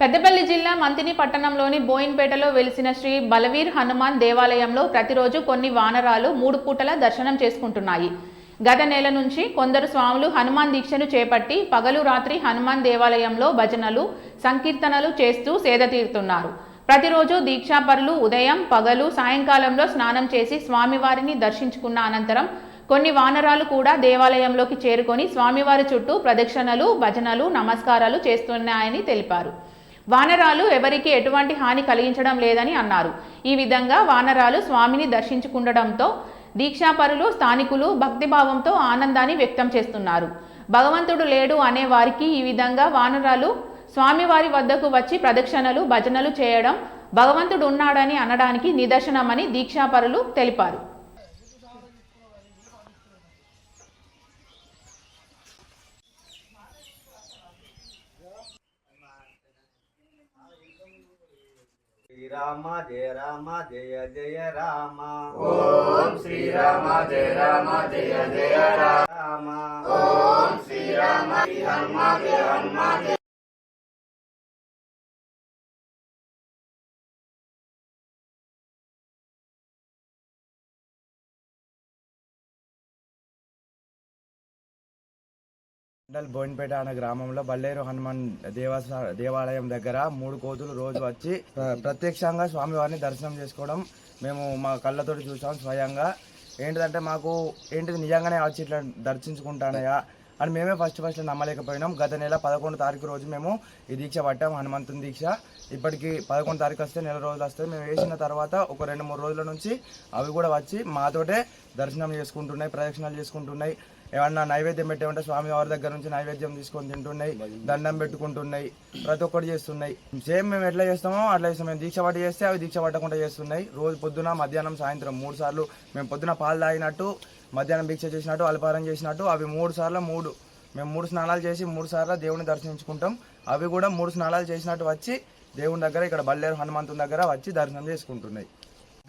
పెద్దపల్లి జిల్లా మంతిని పట్టణంలోని బోయిన్పేటలో వెలిసిన శ్రీ బలవీర్ హనుమాన్ దేవాలయంలో ప్రతిరోజు కొన్ని వానరాలు 3 పూటల దర్శనం చేసుకుంటున్నాయి. గత నెల నుంచి కొందరు స్వాములు హనుమాన్ దీక్షను చేపట్టి పగలు రాత్రి హనుమాన్ దేవాలయంలో భజనలు, సంకీర్తనలు చేస్తూ సేద తీరుతున్నారు. ప్రతిరోజు దీక్షాపరులు ఉదయం, పగలు, సాయంకాలంలో స్నానం చేసి స్వామివారిని దర్శించుకున్న అనంతరం కొన్ని వానరాలు కూడా దేవాలయంలోకి చేరుకొని స్వామివారి చుట్టూ ప్రదక్షిణలు, భజనలు, నమస్కారాలు చేస్తున్నాయని తెలిపారు. వానరాలు ఎవరికి ఎటువంటి హాని కలిగించడం లేదని అన్నారు. ఈ విధంగా వానరాలు స్వామిని దర్శించుకుండడంతో దీక్షాపరులు, స్థానికులు భక్తిభావంతో ఆనందాన్ని వ్యక్తం చేస్తున్నారు. భగవంతుడు లేడు అనే వారికి ఈ విధంగా వానరాలు స్వామివారి వద్దకు వచ్చి ప్రదక్షిణలు, భజనలు చేయడం భగవంతుడు ఉన్నాడని అనడానికి నిదర్శనమని దీక్షాపరులు తెలిపారు. శ్రీరామ జయ రామ జయ జయ రామ ఓం శ్రీరామ జయ రామ జయ జయ రామ ఓం శ్రీరామ హనుమ జయ హనుమ జయ బోయిన్పేట అనే గ్రామంలో బల్లేరు హనుమాన్ దేవాలయం దగ్గర 3 కోతులు రోజు వచ్చి ప్రత్యక్షంగా స్వామివారిని దర్శనం చేసుకోవడం మేము మా కళ్ళతోటి చూసాం స్వయంగా. ఏంటిదంటే మాకు ఏంటిది నిజంగానే వచ్చి ఇట్లా దర్శించుకుంటానయా అని మేమే ఫస్ట్ నమ్మలేకపోయినాం. గత నెల 11 తారీఖు రోజు మేము ఈ దీక్ష పట్టాం, హనుమంతుని దీక్ష. ఇప్పటికి 11 తారీఖు వస్తే నెల రోజులు వస్తుంది. మేము వేసిన తర్వాత ఒక 2-3 రోజుల నుంచి అవి కూడా వచ్చి మాతోటే దర్శనం చేసుకుంటున్నాయి, ప్రదక్షిణాలు చేసుకుంటున్నాయి. ఏమన్నా నైవేద్యం పెట్టేమంటే స్వామివారి దగ్గర నుంచి నైవేద్యం తీసుకొని తింటున్నాయి, దండం పెట్టుకుంటున్నాయి, ప్రతి ఒక్కటి చేస్తున్నాయి. సేమ్ మేము ఎట్లా చేస్తామో అట్లా చేస్తాం. మేము దీక్ష పట్టి చేస్తే అవి దీక్ష పట్టకుండా చేస్తున్నాయి. రోజు పొద్దున, మధ్యాహ్నం, సాయంత్రం 3 సార్లు మేము పొద్దున పాలు తాగినట్టు, మధ్యాహ్నం దీక్ష చేసినట్టు, అల్పారం చేసినట్టు అవి 3 సార్లు మేము 3 స్నానాలు చేసి 3 సార్లు దేవుని దర్శించుకుంటాం. అవి కూడా 3 స్నానాలు చేసినట్టు వచ్చి దేవుని దగ్గర ఇక్కడ బల్లేరు హనుమంతుని దగ్గర వచ్చి దర్శనం చేసుకుంటున్నాయి.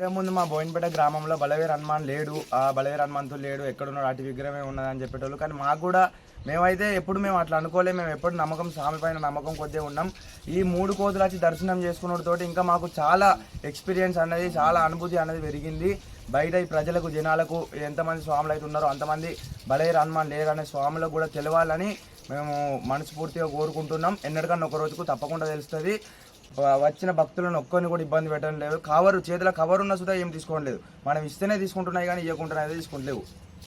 అంతకుముందు మా బోయిన్పేట గ్రామంలో బలవీర్ హనుమాన్ లేడు, ఆ బలవీర్ హనుమంతుడు లేడు, ఎక్కడున్నాడు, అటు విగ్రహమే ఉన్నదని చెప్పేటోళ్ళు. కానీ మాకు కూడా మేమైతే ఎప్పుడు మేము అట్లా అనుకోలేము. మేము ఎప్పుడు నమ్మకం, స్వామి పైన నమ్మకం కొద్దిగా ఉన్నాం. ఈ 3 కోతులు వచ్చి దర్శనం చేసుకున్నతో ఇంకా మాకు చాలా ఎక్స్పీరియన్స్ అనేది, చాలా అనుభూతి అనేది పెరిగింది. బయట ఈ ప్రజలకు, జనాలకు ఎంతమంది స్వాములు అయితే ఉన్నారో అంతమంది బలవీర్ హనుమాన్ లేరనే స్వాములకు కూడా తెలవాలని మేము మనస్ఫూర్తిగా కోరుకుంటున్నాం. ఎన్నటికన్నా ఒక రోజుకు తప్పకుండా తెలుస్తుంది. వచ్చిన భక్తులను ఒక్కరిని కూడా ఇబ్బంది పెట్టడం లేదు. చేతిలో కవర్ ఉన్న సుధా ఏం తీసుకోవడం లేదు. మనం ఇస్తేనే తీసుకుంటున్నాయి కానీ ఇవ్వకుండా తీసుకుంటలేవు.